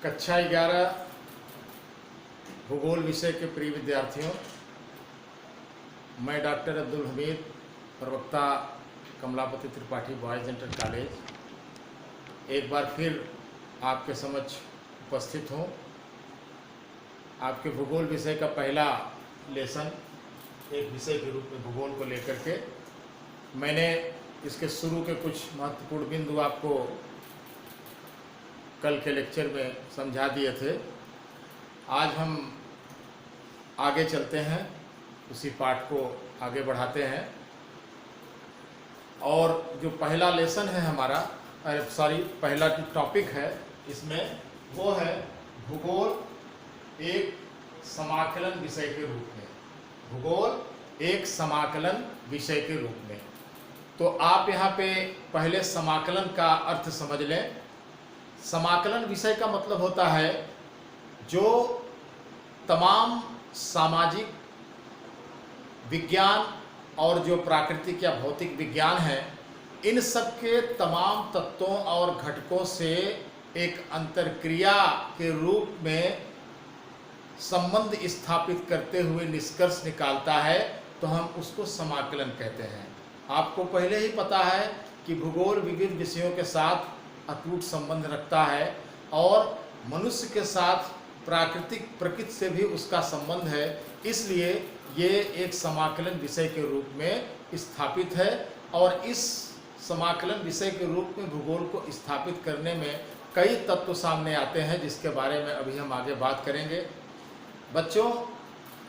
कक्षा 11 भूगोल विषय के प्रिय विद्यार्थियों, मैं डॉक्टर अब्दुल हमीद, प्रवक्ता Kamlapati Tripathi boys inter college, एक बार फिर आपके समक्ष उपस्थित हूँ। आपके भूगोल विषय का पहला लेसन एक विषय के रूप में भूगोल को लेकर के मैंने इसके शुरू के कुछ महत्वपूर्ण बिंदु आपको कल के लेक्चर में समझा दिए थे। आज हम आगे चलते हैं, उसी पाठ को आगे बढ़ाते हैं और जो पहला लेसन है हमारा, पहला टॉपिक है इसमें, वो है भूगोल एक समाकलन विषय के रूप में। भूगोल एक समाकलन विषय के रूप में। तो आप यहाँ पे पहले समाकलन का अर्थ समझ लें। समाकलन विषय का मतलब होता है जो तमाम सामाजिक विज्ञान और जो प्राकृतिक या भौतिक विज्ञान है, इन सब के तमाम तत्वों और घटकों से एक अंतरक्रिया के रूप में संबंध स्थापित करते हुए निष्कर्ष निकालता है, तो हम उसको समाकलन कहते हैं। आपको पहले ही पता है कि भूगोल विविध विषयों के साथ अटूट संबंध रखता है और मनुष्य के साथ प्राकृतिक प्रकृति से भी उसका संबंध है, इसलिए ये एक समाकलन विषय के रूप में स्थापित है। और इस समाकलन विषय के रूप में भूगोल को स्थापित करने में कई तत्व सामने आते हैं, जिसके बारे में अभी हम आगे बात करेंगे। बच्चों,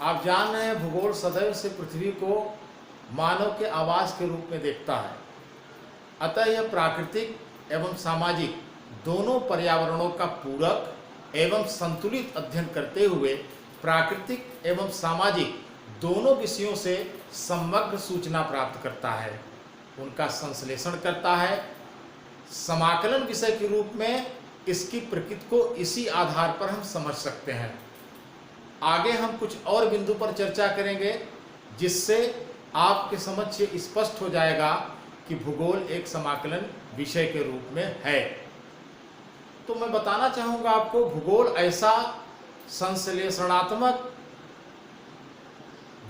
आप जान रहे हैं भूगोल सदैव से पृथ्वी को मानव के आवास के रूप में देखता है। अतः यह प्राकृतिक एवं सामाजिक दोनों पर्यावरणों का पूरक एवं संतुलित अध्ययन करते हुए प्राकृतिक एवं सामाजिक दोनों विषयों से समग्र सूचना प्राप्त करता है, उनका संश्लेषण करता है। समाकलन विषय के रूप में इसकी प्रकृति को इसी आधार पर हम समझ सकते हैं। आगे हम कुछ और बिंदु पर चर्चा करेंगे, जिससे आपके समक्ष ये स्पष्ट हो जाएगा कि भूगोल एक समाकलन विषय के रूप में है। तो मैं बताना चाहूँगा आपको, भूगोल ऐसा संश्लेषणात्मक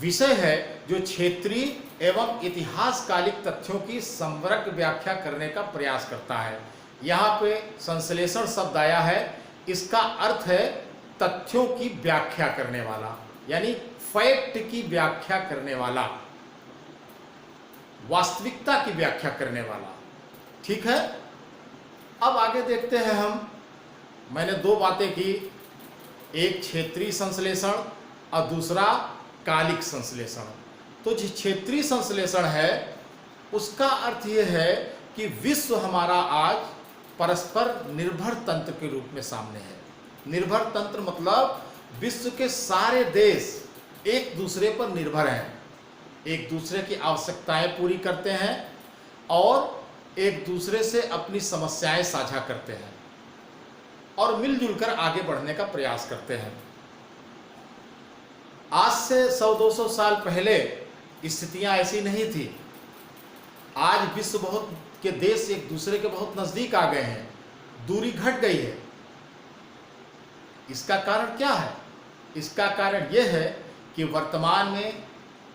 विषय है जो क्षेत्रीय एवं इतिहासकालिक तथ्यों की समग्र व्याख्या करने का प्रयास करता है। यहाँ पे संश्लेषण शब्द आया है, इसका अर्थ है तथ्यों की व्याख्या करने वाला, यानी फैक्ट की व्याख्या करने वाला, वास्तविकता की व्याख्या करने वाला। ठीक है, अब आगे देखते हैं हम। मैंने दो बातें की, एक क्षेत्रीय संश्लेषण और दूसरा कालिक संश्लेषण। तो जो क्षेत्रीय संश्लेषण है उसका अर्थ यह है कि विश्व हमारा आज परस्पर निर्भर तंत्र के रूप में सामने है। निर्भर तंत्र मतलब विश्व के सारे देश एक दूसरे पर निर्भर हैं, एक दूसरे की आवश्यकताएं पूरी करते हैं और एक दूसरे से अपनी समस्याएं साझा करते हैं और मिलजुल कर आगे बढ़ने का प्रयास करते हैं। आज से 100-200 साल पहले स्थितियां ऐसी नहीं थी। आज विश्व बहुत के देश एक दूसरे के बहुत नजदीक आ गए हैं, दूरी घट गई है। इसका कारण क्या है? इसका कारण यह है कि वर्तमान में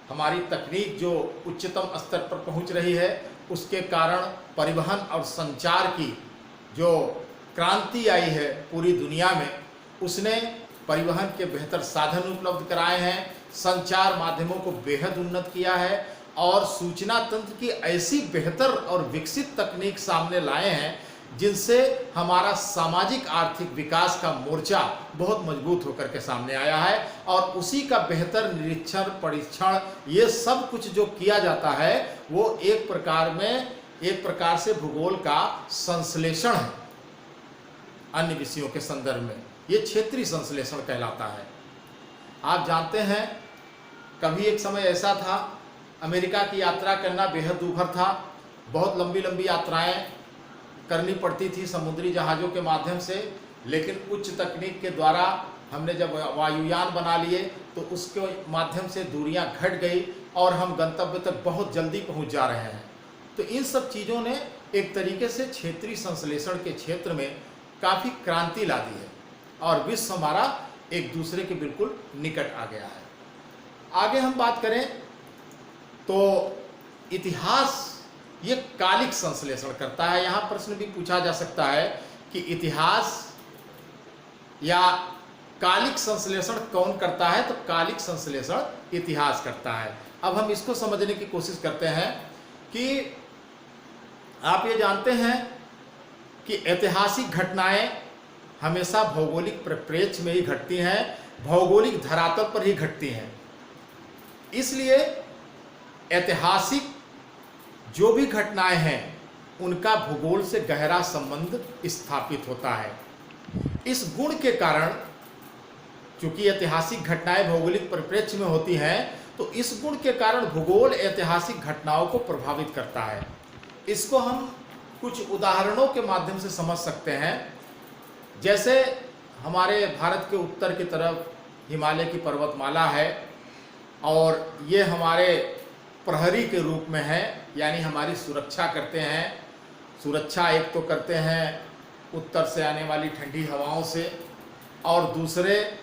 हमारी तकनीक जो उच्चतम स्तर पर पहुंच रही है, उसके कारण परिवहन और संचार की जो क्रांति आई है पूरी दुनिया में, उसने परिवहन के बेहतर साधन उपलब्ध कराए हैं, संचार माध्यमों को बेहद उन्नत किया है और सूचना तंत्र की ऐसी बेहतर और विकसित तकनीक सामने लाए हैं, जिनसे हमारा सामाजिक आर्थिक विकास का मोर्चा बहुत मजबूत होकर के सामने आया है। और उसी का बेहतर निरीक्षण, परीक्षण, ये सब कुछ जो किया जाता है वो एक प्रकार से भूगोल का संश्लेषण है अन्य विषयों के संदर्भ में। ये क्षेत्रीय संश्लेषण कहलाता है। आप जानते हैं, कभी एक समय ऐसा था, अमेरिका की यात्रा करना बेहद दुभर था। बहुत लंबी लंबी यात्राएं करनी पड़ती थी समुद्री जहाज़ों के माध्यम से, लेकिन उच्च तकनीक के द्वारा हमने जब वायुयान बना लिए तो उसके माध्यम से दूरियां घट गई और हम गंतव्य तक बहुत जल्दी पहुंच जा रहे हैं। तो इन सब चीज़ों ने एक तरीके से क्षेत्रीय संश्लेषण के क्षेत्र में काफ़ी क्रांति ला दी है। और विश्व हमारा एक दूसरे के बिल्कुल निकट आ गया है। आगे हम बात करें तो इतिहास ये कालिक संश्लेषण करता है। यहाँ प्रश्न भी पूछा जा सकता है कि इतिहास या कालिक संश्लेषण कौन करता है, तो कालिक संश्लेषण इतिहास करता है। अब हम इसको समझने की कोशिश करते हैं कि आप ये जानते हैं कि ऐतिहासिक घटनाएं हमेशा भौगोलिक परिप्रेक्ष्य में ही घटती हैं, भौगोलिक धरातल पर ही घटती हैं। इसलिए ऐतिहासिक जो भी घटनाएं हैं उनका भूगोल से गहरा संबंध स्थापित होता है। इस गुण के कारण, चूंकि ऐतिहासिक घटनाएं भौगोलिक परिप्रेक्ष्य में होती हैं, तो इस गुण के कारण भूगोल ऐतिहासिक घटनाओं को प्रभावित करता है। इसको हम कुछ उदाहरणों के माध्यम से समझ सकते हैं। जैसे हमारे भारत के उत्तर की तरफ हिमालय की पर्वतमाला है और ये हमारे प्रहरी के रूप में है, यानी हमारी सुरक्षा करते हैं। सुरक्षा एक तो करते हैं उत्तर से आने वाली ठंडी हवाओं से, और दूसरे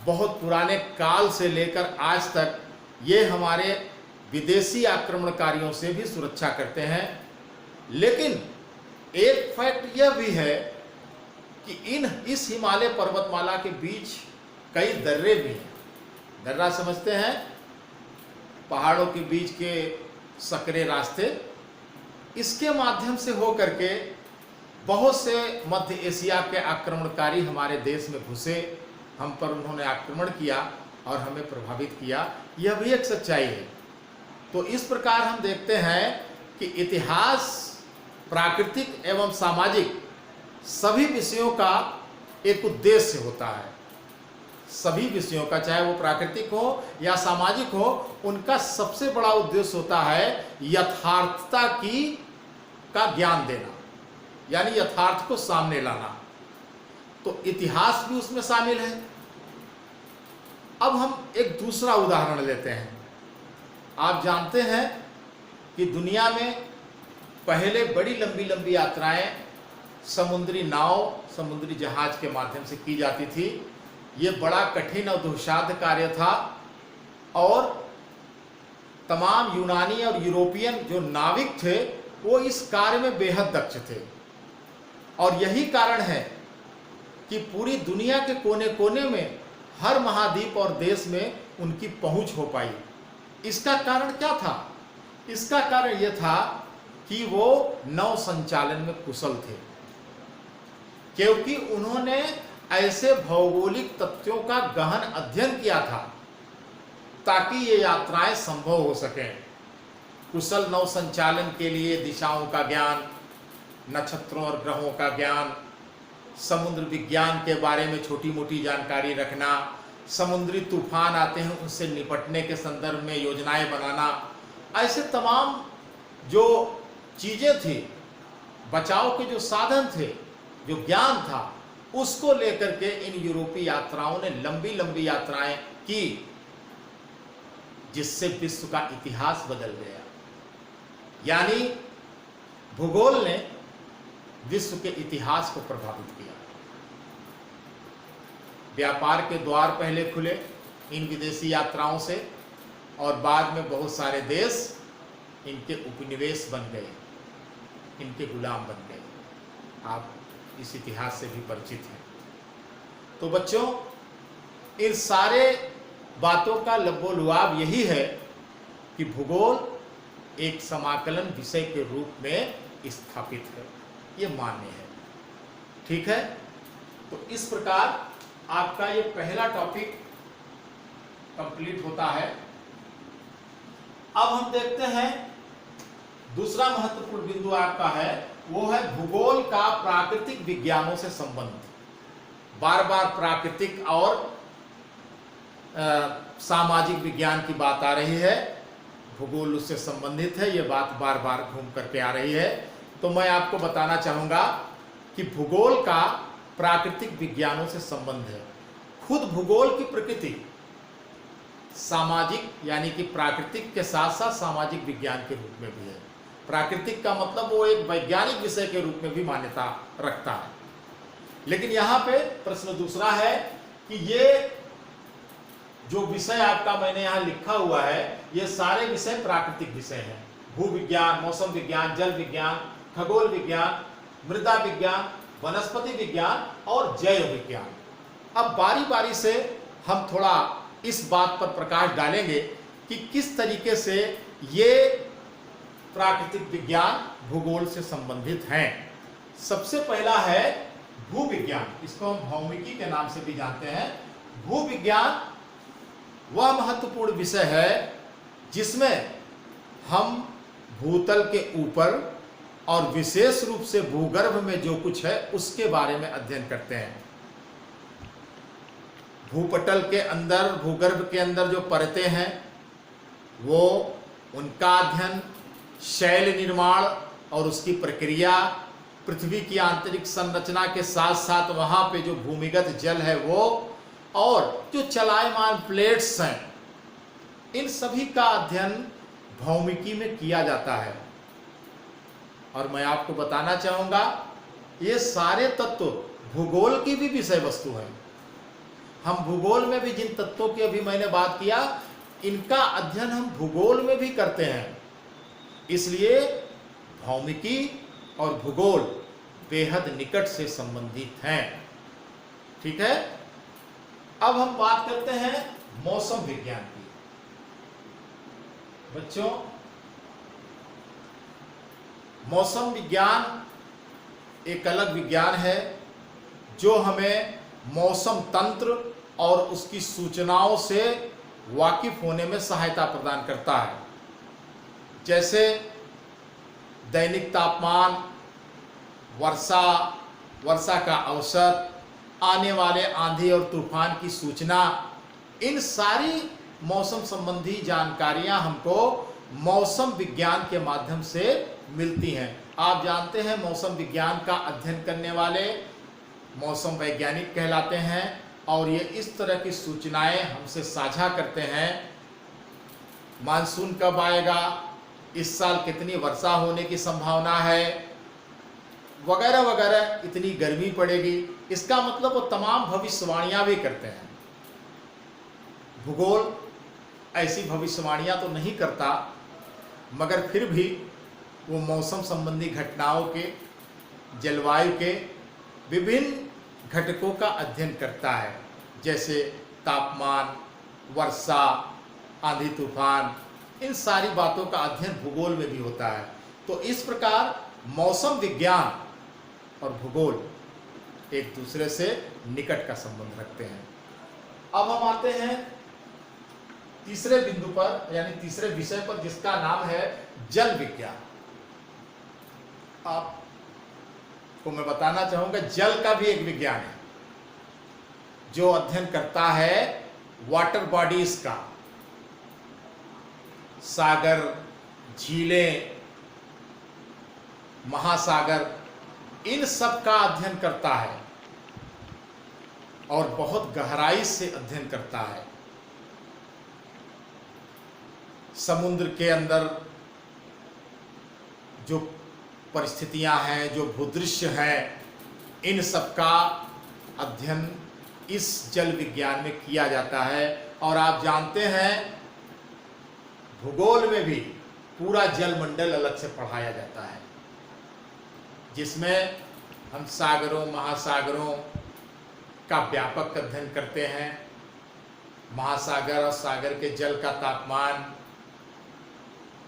बहुत पुराने काल से लेकर आज तक ये हमारे विदेशी आक्रमणकारियों से भी सुरक्षा करते हैं। लेकिन एक फैक्ट यह भी है कि इस हिमालय पर्वतमाला के बीच कई दर्रे भी हैं। दर्रा समझते हैं, पहाड़ों के बीच के सकरे रास्ते। इसके माध्यम से होकर के बहुत से मध्य एशिया के आक्रमणकारी हमारे देश में घुसे, हम पर उन्होंने आक्रमण किया और हमें प्रभावित किया। यह भी एक सच्चाई है। तो इस प्रकार हम देखते हैं कि इतिहास, प्राकृतिक एवं सामाजिक सभी विषयों का एक उद्देश्य होता है। सभी विषयों का, चाहे वो प्राकृतिक हो या सामाजिक हो, उनका सबसे बड़ा उद्देश्य होता है यथार्थता का ज्ञान देना, यानी यथार्थ को सामने लाना। तो इतिहास भी उसमें शामिल है। अब हम एक दूसरा उदाहरण लेते हैं। आप जानते हैं कि दुनिया में पहले बड़ी लंबी लंबी यात्राएं समुद्री नाव, समुद्री जहाज के माध्यम से की जाती थी। ये बड़ा कठिन और दुस्साध्य कार्य था और तमाम यूनानी और यूरोपियन जो नाविक थे वो इस कार्य में बेहद दक्ष थे। और यही कारण है कि पूरी दुनिया के कोने कोने में, हर महाद्वीप और देश में उनकी पहुंच हो पाई। इसका कारण क्या था? इसका कारण यह था कि वो नौ संचालन में कुशल थे, क्योंकि उन्होंने ऐसे भौगोलिक तथ्यों का गहन अध्ययन किया था ताकि ये यात्राएं संभव हो सकें। कुशल नौ संचालन के लिए दिशाओं का ज्ञान, नक्षत्रों और ग्रहों का ज्ञान, समुद्र विज्ञान के बारे में छोटी मोटी जानकारी रखना, समुद्री तूफान आते हैं उनसे निपटने के संदर्भ में योजनाएं बनाना, ऐसे तमाम जो चीज़ें थी, बचाव के जो साधन थे, जो ज्ञान था, उसको लेकर के इन यूरोपीय यात्राओं ने लंबी लंबी यात्राएं की, जिससे विश्व का इतिहास बदल गया। यानी भूगोल ने विश्व के इतिहास को प्रभावित किया। व्यापार के द्वार पहले खुले इन विदेशी यात्राओं से, और बाद में बहुत सारे देश इनके उपनिवेश बन गए, इनके गुलाम बन गए। आप इस इतिहास से भी परिचित हैं। तो बच्चों, इन सारे बातों का लबोलुआब यही है कि भूगोल एक समाकलन विषय के रूप में स्थापित है, ये मान्य है। ठीक है, तो इस प्रकार आपका ये पहला टॉपिक कंप्लीट होता है। अब हम देखते हैं दूसरा महत्वपूर्ण बिंदु आपका है, वो है भूगोल का प्राकृतिक विज्ञानों से संबंध। बार बार प्राकृतिक और सामाजिक विज्ञान की बात आ रही है, भूगोल उससे संबंधित है, ये बात बार बार घूम करके आ रही है। तो मैं आपको बताना चाहूँगा कि भूगोल का प्राकृतिक विज्ञानों से संबंध है। खुद भूगोल की प्रकृति सामाजिक, यानी कि प्राकृतिक के साथ साथ सामाजिक विज्ञान के रूप में भी है। प्राकृतिक का मतलब वो एक वैज्ञानिक विषय के रूप में भी मान्यता रखता है। लेकिन यहाँ पे प्रश्न दूसरा है कि ये जो विषय आपका मैंने यहाँ लिखा हुआ है, ये सारे विषय प्राकृतिक विषय हैं। भूविज्ञान, मौसम विज्ञान, जल विज्ञान, खगोल विज्ञान, मृदा विज्ञान, वनस्पति विज्ञान और जैव विज्ञान। अब बारी बारी से हम थोड़ा इस बात पर प्रकाश डालेंगे कि किस तरीके से ये प्राकृतिक विज्ञान भूगोल से संबंधित हैं। सबसे पहला है भूविज्ञान, इसको हम भौमिकी के नाम से भी जानते हैं। भूविज्ञान वह महत्वपूर्ण विषय है जिसमें हम भूतल के ऊपर और विशेष रूप से भूगर्भ में जो कुछ है उसके बारे में अध्ययन करते हैं। भूपटल के अंदर, भूगर्भ के अंदर जो परतें हैं वो उनका अध्ययन, शैल निर्माण और उसकी प्रक्रिया, पृथ्वी की आंतरिक संरचना के साथ साथ वहाँ पे जो भूमिगत जल है वो, और जो चलायमान प्लेट्स हैं, इन सभी का अध्ययन भौमिकी में किया जाता है। और मैं आपको बताना चाहूँगा ये सारे तत्व भूगोल की भी विषय वस्तु है। हम भूगोल में भी जिन तत्वों की अभी मैंने बात किया, इनका अध्ययन हम भूगोल में भी करते हैं। इसलिए भौमिकी और भूगोल बेहद निकट से संबंधित हैं। ठीक है, अब हम बात करते हैं मौसम विज्ञान की। बच्चों, मौसम विज्ञान एक अलग विज्ञान है जो हमें मौसम तंत्र और उसकी सूचनाओं से वाकिफ होने में सहायता प्रदान करता है। जैसे दैनिक तापमान, वर्षा का औसत, आने वाले आंधी और तूफान की सूचना, इन सारी मौसम संबंधी जानकारियां हमको मौसम विज्ञान के माध्यम से मिलती हैं। आप जानते हैं मौसम विज्ञान का अध्ययन करने वाले मौसम वैज्ञानिक कहलाते हैं और ये इस तरह की सूचनाएं हमसे साझा करते हैं। मानसून कब आएगा, इस साल कितनी वर्षा होने की संभावना है, वगैरह वगैरह, इतनी गर्मी पड़ेगी, इसका मतलब वो तमाम भविष्यवाणियां भी करते हैं। भूगोल ऐसी भविष्यवाणियां तो नहीं करता, मगर फिर भी वो मौसम संबंधी घटनाओं के, जलवायु के विभिन्न घटकों का अध्ययन करता है। जैसे तापमान, वर्षा, आंधी तूफान, इन सारी बातों का अध्ययन भूगोल में भी होता है। तो इस प्रकार मौसम विज्ञान और भूगोल एक दूसरे से निकट का संबंध रखते हैं। अब हम आते हैं तीसरे बिंदु पर, यानी तीसरे विषय पर, जिसका नाम है जल विज्ञान। आपको मैं बताना चाहूंगा जल का भी एक विज्ञान है जो अध्ययन करता है वाटर बॉडीज का, सागर, झीलें, महासागर, इन सब का अध्ययन करता है और बहुत गहराई से अध्ययन करता है। समुद्र के अंदर जो परिस्थितियां हैं, जो भूदृश्य हैं, इन सब का अध्ययन इस जल विज्ञान में किया जाता है। और आप जानते हैं भूगोल में भी पूरा जल मंडल अलग से पढ़ाया जाता है, जिसमें हम सागरों, महासागरों का व्यापक अध्ययन करते हैं। महासागर और सागर के जल का तापमान,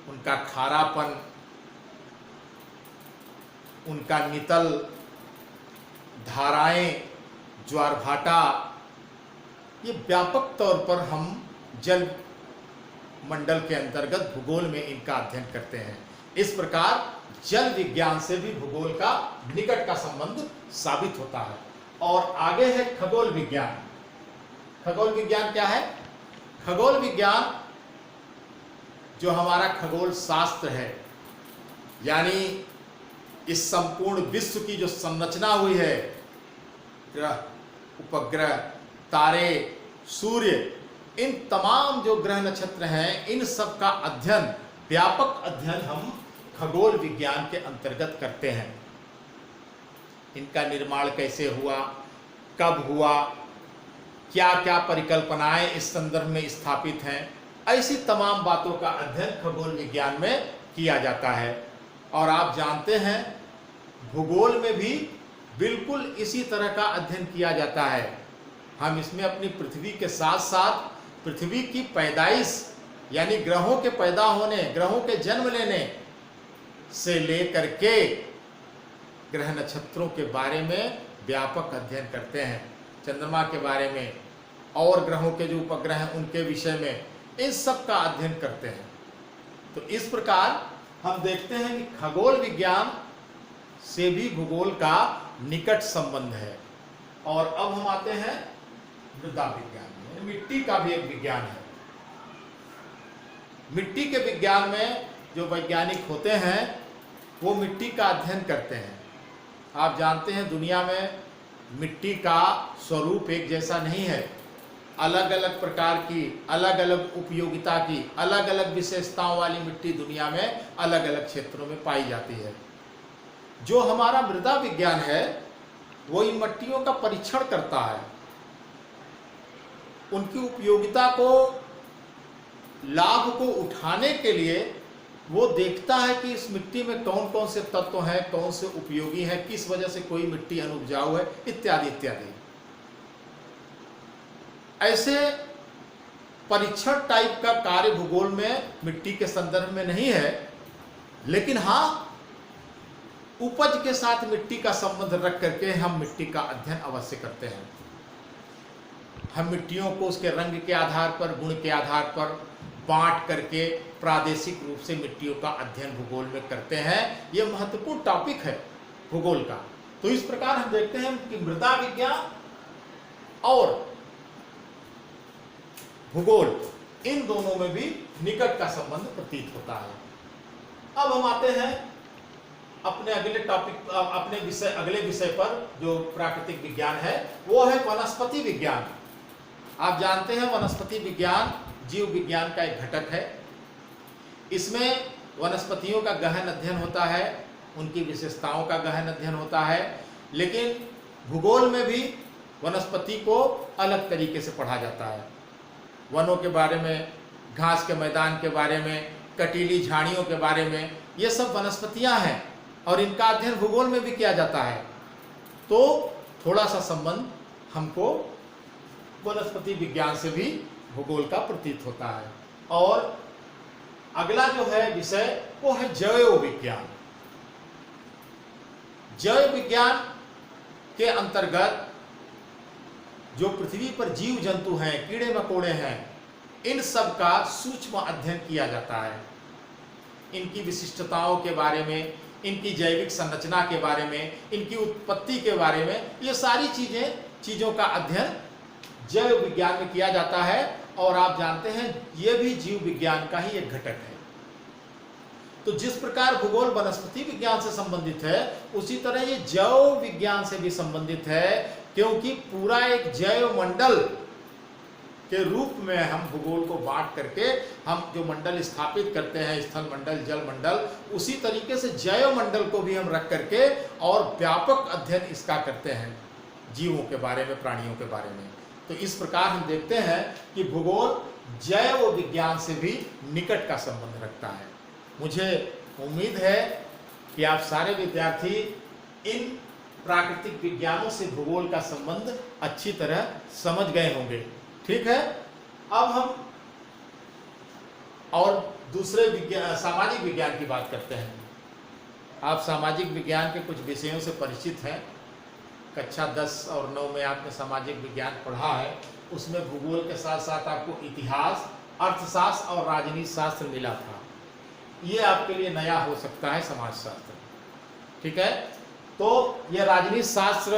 उनका खारापन, उनका नितल, धाराएं, ज्वार भाटा, ये व्यापक तौर पर हम जल मंडल के अंतर्गत भूगोल में इनका अध्ययन करते हैं। इस प्रकार जल विज्ञान से भी भूगोल का निकट का संबंध साबित होता है। और आगे है खगोल विज्ञान। खगोल विज्ञान क्या है? खगोल विज्ञान जो हमारा खगोल शास्त्र है, यानी इस संपूर्ण विश्व की जो संरचना हुई है, ग्रह, उपग्रह, तारे, सूर्य, इन तमाम जो ग्रह नक्षत्र हैं, इन सब का अध्ययन, व्यापक अध्ययन हम खगोल विज्ञान के अंतर्गत करते हैं। इनका निर्माण कैसे हुआ, कब हुआ, क्या क्या परिकल्पनाएं इस संदर्भ में स्थापित हैं, ऐसी तमाम बातों का अध्ययन खगोल विज्ञान में किया जाता है। और आप जानते हैं भूगोल में भी बिल्कुल इसी तरह का अध्ययन किया जाता है। हम इसमें अपनी पृथ्वी के साथ साथ पृथ्वी की पैदाइश यानी ग्रहों के पैदा होने, ग्रहों के जन्म लेने से लेकर के ग्रह नक्षत्रों के बारे में व्यापक अध्ययन करते हैं, चंद्रमा के बारे में और ग्रहों के जो उपग्रह हैं उनके विषय में, इन सब का अध्ययन करते हैं। तो इस प्रकार हम देखते हैं कि खगोल विज्ञान से भी भूगोल का निकट संबंध है। और अब हम आते हैं मृदा विज्ञान में। मिट्टी का भी एक विज्ञान है। मिट्टी के विज्ञान में जो वैज्ञानिक होते हैं वो मिट्टी का अध्ययन करते हैं। आप जानते हैं दुनिया में मिट्टी का स्वरूप एक जैसा नहीं है, अलग अलग प्रकार की, अलग अलग उपयोगिता की, अलग अलग विशेषताओं वाली मिट्टी दुनिया में अलग अलग क्षेत्रों में पाई जाती है। जो हमारा मृदा विज्ञान है वो इन मिट्टियों का परीक्षण करता है, उनकी उपयोगिता को, लाभ को उठाने के लिए वो देखता है कि इस मिट्टी में कौन कौन से तत्व हैं, कौन से उपयोगी हैं, किस वजह से कोई मिट्टी अनुपजाऊ है, इत्यादि इत्यादि। ऐसे परीक्षण टाइप का कार्य भूगोल में मिट्टी के संदर्भ में नहीं है, लेकिन हाँ उपज के साथ मिट्टी का संबंध रख करके हम मिट्टी का अध्ययन अवश्य करते हैं। हम मिट्टियों को उसके रंग के आधार पर, गुण के आधार पर बांट करके प्रादेशिक रूप से मिट्टियों का अध्ययन भूगोल में करते हैं। यह महत्वपूर्ण टॉपिक है भूगोल का। तो इस प्रकार हम देखते हैं कि मृदा विज्ञान और भूगोल इन दोनों में भी निकट का संबंध प्रतीत होता है। अब हम आते हैं अपने अगले टॉपिक, अगले विषय पर जो प्राकृतिक विज्ञान है वो है वनस्पति विज्ञान। आप जानते हैं वनस्पति विज्ञान जीव विज्ञान का एक घटक है। इसमें वनस्पतियों का गहन अध्ययन होता है, उनकी विशेषताओं का गहन अध्ययन होता है, लेकिन भूगोल में भी वनस्पति को अलग तरीके से पढ़ा जाता है। वनों के बारे में, घास के मैदान के बारे में, कटीली झाड़ियों के बारे में, ये सब वनस्पतियां हैं और इनका अध्ययन भूगोल में भी किया जाता है। तो थोड़ा सा संबंध हमको वनस्पति विज्ञान से भी भूगोल का प्रतीत होता है। और अगला जो है विषय वो है जैव विज्ञान। जैव विज्ञान के अंतर्गत जो पृथ्वी पर जीव जंतु हैं, कीड़े मकोड़े हैं, इन सब का सूक्ष्म अध्ययन किया जाता है। इनकी विशिष्टताओं के बारे में, इनकी जैविक संरचना के बारे में, इनकी उत्पत्ति के बारे में, ये सारी चीज़ों का अध्ययन जैव विज्ञान में किया जाता है। और आप जानते हैं ये भी जीव विज्ञान का ही एक घटक है। तो जिस प्रकार भूगोल वनस्पति विज्ञान से संबंधित है, उसी तरह ये जैव विज्ञान से भी संबंधित है, क्योंकि पूरा एक जैव मंडल के रूप में हम भूगोल को बांट करके हम जो मंडल स्थापित करते हैं, स्थल मंडल, जल मंडल, उसी तरीके से जैव मंडल को भी हम रख करके और व्यापक अध्ययन इसका करते हैं, जीवों के बारे में, प्राणियों के बारे में। तो इस प्रकार हम देखते हैं कि भूगोल जैव विज्ञान से भी निकट का संबंध रखता है। मुझे उम्मीद है कि आप सारे विद्यार्थी इन प्राकृतिक विज्ञानों से भूगोल का संबंध अच्छी तरह समझ गए होंगे। ठीक है, अब हम और दूसरे विज्ञान, सामाजिक विज्ञान की बात करते हैं। आप सामाजिक विज्ञान के कुछ विषयों से परिचित हैं। कक्षा 10 और 9 में आपने सामाजिक विज्ञान पढ़ा है। उसमें भूगोल के साथ साथ आपको इतिहास, अर्थशास्त्र और राजनीति शास्त्र मिला था। ये आपके लिए नया हो सकता है, समाजशास्त्र। ठीक है, तो ये राजनीति शास्त्र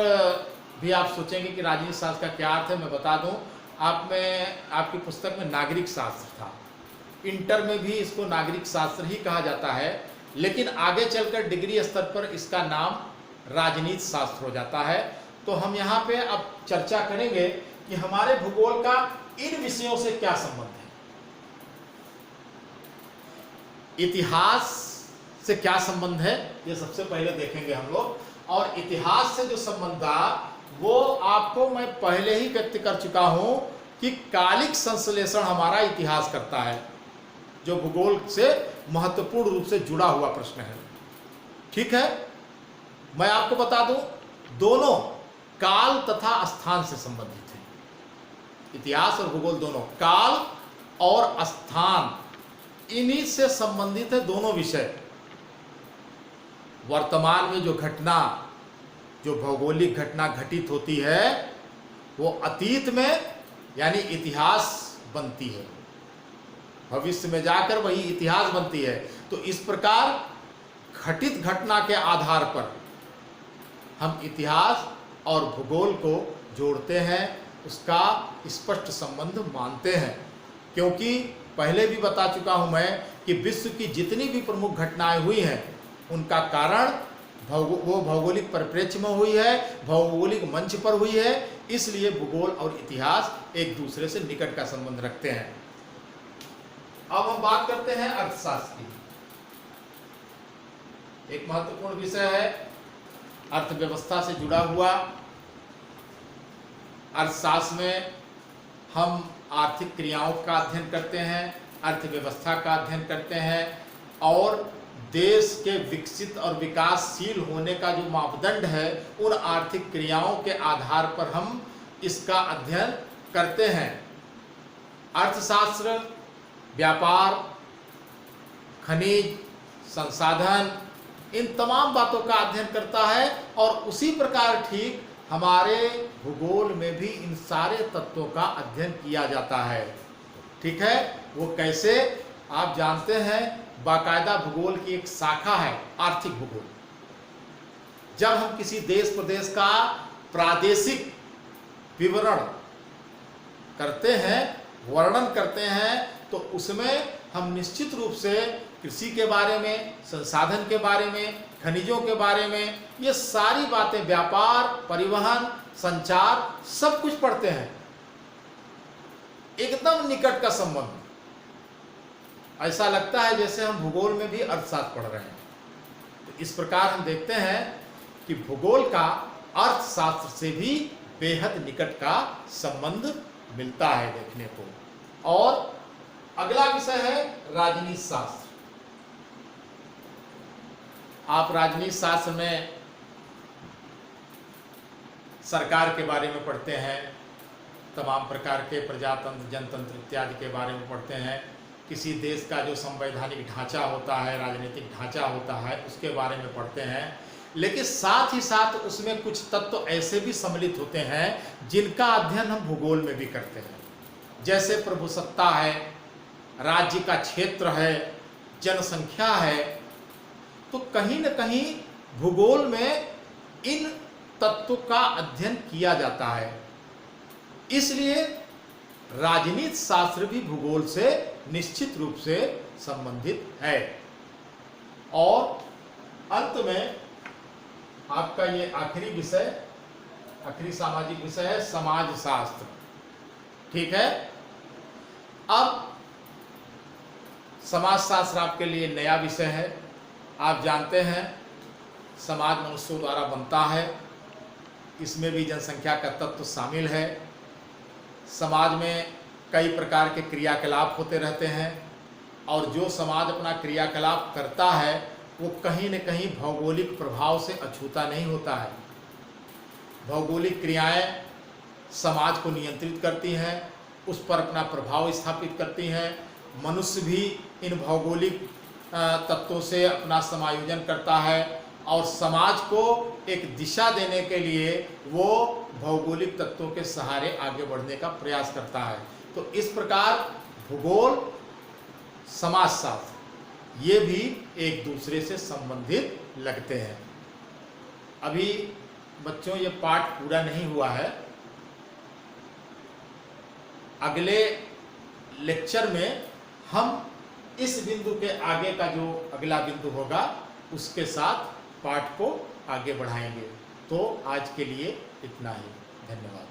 भी आप सोचेंगे कि राजनीति शास्त्र का क्या अर्थ है। मैं बता दूं, आपकी पुस्तक में नागरिक शास्त्र था। इंटर में भी इसको नागरिक शास्त्र ही कहा जाता है, लेकिन आगे चलकर डिग्री स्तर पर इसका नाम राजनीति शास्त्र हो जाता है। तो हम यहाँ पे अब चर्चा करेंगे कि हमारे भूगोल का इन विषयों से क्या संबंध है। इतिहास से क्या संबंध है, ये सबसे पहले देखेंगे हम लोग। और इतिहास से जो संबंध था वो आपको मैं पहले ही व्यक्त कर चुका हूं कि कालिक संश्लेषण हमारा इतिहास करता है, जो भूगोल से महत्वपूर्ण रूप से जुड़ा हुआ प्रश्न है। ठीक है, मैं आपको बता दूं, दोनों काल तथा स्थान से संबंधित हैं। इतिहास और भूगोल दोनों काल और स्थान, इन्हीं से संबंधित है दोनों विषय। वर्तमान में जो घटना, जो भौगोलिक घटना घटित होती है वो अतीत में यानी इतिहास बनती है, भविष्य में जाकर वही इतिहास बनती है। तो इस प्रकार घटित घटना के आधार पर हम इतिहास और भूगोल को जोड़ते हैं, उसका स्पष्ट संबंध मानते हैं। क्योंकि पहले भी बता चुका हूं मैं कि विश्व की जितनी भी प्रमुख घटनाएं हुई हैं उनका कारण वो भौगोलिक परिप्रेक्ष्य में हुई है, भौगोलिक मंच पर हुई है। इसलिए भूगोल और इतिहास एक दूसरे से निकट का संबंध रखते हैं। अब हम बात करते हैं अर्थशास्त्र की। एक महत्वपूर्ण विषय है अर्थव्यवस्था से जुड़ा हुआ। अर्थशास्त्र में हम आर्थिक क्रियाओं का अध्ययन करते हैं, अर्थव्यवस्था का अध्ययन करते हैं और देश के विकसित और विकासशील होने का जो मापदंड है उन आर्थिक क्रियाओं के आधार पर हम इसका अध्ययन करते हैं। अर्थशास्त्र व्यापार, खनिज, संसाधन, इन तमाम बातों का अध्ययन करता है और उसी प्रकार ठीक हमारे भूगोल में भी इन सारे तत्वों का अध्ययन किया जाता है। ठीक है, वो कैसे आप जानते हैं, बाकायदा भूगोल की एक शाखा है आर्थिक भूगोल। जब हम किसी देश प्रदेश का प्रादेशिक विवरण करते हैं, वर्णन करते हैं, तो उसमें हम निश्चित रूप से कृषि के बारे में, संसाधन के बारे में, खनिजों के बारे में, ये सारी बातें, व्यापार, परिवहन, संचार, सब कुछ पढ़ते हैं। एकदम निकट का संबंध, ऐसा लगता है जैसे हम भूगोल में भी अर्थशास्त्र पढ़ रहे हैं। तो इस प्रकार हम देखते हैं कि भूगोल का अर्थशास्त्र से भी बेहद निकट का संबंध मिलता है देखने को। और अगला विषय है राजनीति शास्त्र। आप राजनीति शास्त्र में सरकार के बारे में पढ़ते हैं, तमाम प्रकार के प्रजातंत्र, जनतंत्र इत्यादि के बारे में पढ़ते हैं। किसी देश का जो संवैधानिक ढांचा होता है, राजनीतिक ढांचा होता है, उसके बारे में पढ़ते हैं। लेकिन साथ ही साथ उसमें कुछ तत्व ऐसे भी सम्मिलित होते हैं जिनका अध्ययन हम भूगोल में भी करते हैं। जैसे प्रभुसत्ता है, राज्य का क्षेत्र है, जनसंख्या है। तो कहीं न कहीं भूगोल में इन तत्वों का अध्ययन किया जाता है। इसलिए राजनीति शास्त्र भी भूगोल से निश्चित रूप से संबंधित है। और अंत में आपका ये आखिरी विषय, आखिरी सामाजिक विषय है समाजशास्त्र। ठीक है, अब समाजशास्त्र आपके लिए नया विषय है। आप जानते हैं समाज मनुष्यों द्वारा बनता है, इसमें भी जनसंख्या का तत्व शामिल है। समाज में कई प्रकार के क्रियाकलाप होते रहते हैं और जो समाज अपना क्रियाकलाप करता है वो कहीं न कहीं भौगोलिक प्रभाव से अछूता नहीं होता है। भौगोलिक क्रियाएं समाज को नियंत्रित करती हैं, उस पर अपना प्रभाव स्थापित करती हैं। मनुष्य भी इन भौगोलिक तत्वों से अपना समायोजन करता है और समाज को एक दिशा देने के लिए वो भौगोलिक तत्वों के सहारे आगे बढ़ने का प्रयास करता है। तो इस प्रकार भूगोल, समाजशास्त्र ये भी एक दूसरे से संबंधित लगते हैं। अभी बच्चों ये पाठ पूरा नहीं हुआ है। अगले लेक्चर में हम इस बिंदु के आगे का जो अगला बिंदु होगा उसके साथ पाठ को आगे बढ़ाएंगे। तो आज के लिए इतना ही। धन्यवाद।